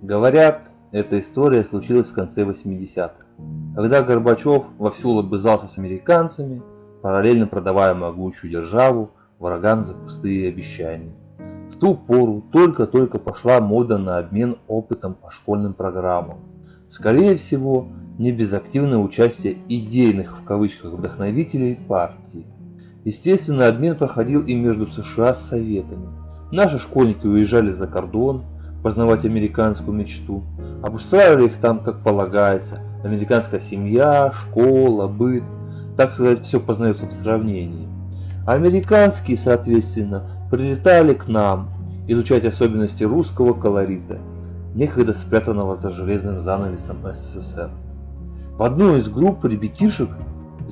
Говорят, эта история случилась в конце 80-х, когда Горбачев вовсю лобызался с американцами, параллельно продавая могучую державу врагам за пустые обещания. В ту пору только-только пошла мода на обмен опытом по школьным программам. Скорее всего, не без активного участия идейных в кавычках вдохновителей партии. Естественно, обмен проходил и между США с Советами. Наши школьники уезжали за кордон познавать американскую мечту, обустраивали их там как полагается, американская семья, школа, быт, так сказать, все познается в сравнении. А американские, соответственно, прилетали к нам изучать особенности русского колорита, некогда спрятанного за железным занавесом СССР. В одной из групп ребятишек,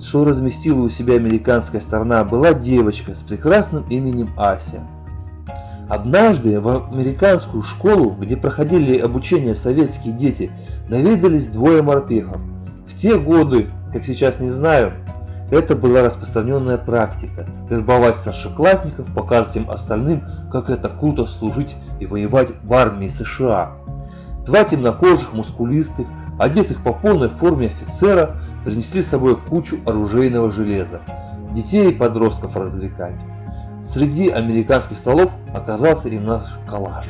что разместила у себя американская сторона, была девочка с прекрасным именем Ася. Однажды в американскую школу, где проходили обучение советские дети, наведались двое морпехов. В те годы, как сейчас не знаю, это была распространенная практика – вербовать старшеклассников, показывать им остальным, как это круто служить и воевать в армии США. Два темнокожих, мускулистых, одетых по полной форме офицера, принесли с собой кучу оружейного железа. Детей и подростков развлекать. Среди американских столов оказался и наш калаш.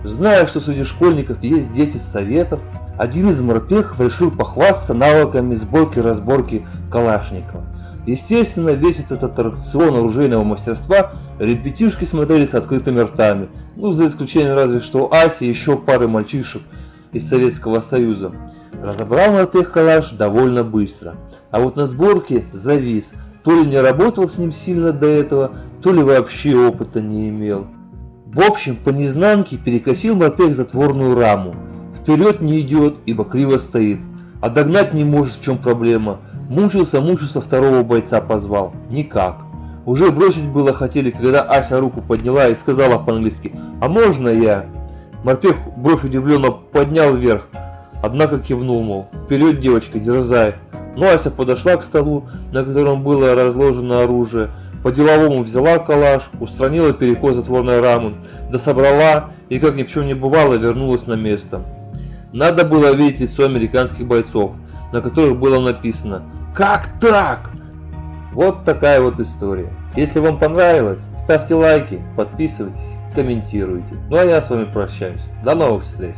Зная, что среди школьников есть дети с советов, один из морпехов решил похвастаться навыками сборки и разборки калашникова. Естественно, весь этот аттракцион оружейного мастерства ребятишки смотрели с открытыми ртами, за исключением разве что Аси и еще пары мальчишек из Советского Союза. Разобрал морпех калаш довольно быстро, а вот на сборке завис, то ли не работал с ним сильно до этого, то ли вообще опыта не имел. В общем, по незнанке перекосил морпех затворную раму. Вперед не идет, ибо криво стоит. А догнать не может, в чем проблема. Мучился, второго бойца позвал. Никак. Уже бросить было хотели, когда Ася руку подняла и сказала по-английски: «А можно я?» Морпех бровь удивленно поднял вверх, однако кивнул, мол, вперед, девочка, дерзай. Но Ася подошла к столу, на котором было разложено оружие, по-деловому взяла калаш, устранила перекос затворной рамы, дособрала и, как ни в чем не бывало, вернулась на место. Надо было видеть лицо американских бойцов, на которых было написано «Как так?». Вот такая вот история. Если вам понравилось, ставьте лайки, подписывайтесь, комментируйте. Ну а я с вами прощаюсь. До новых встреч!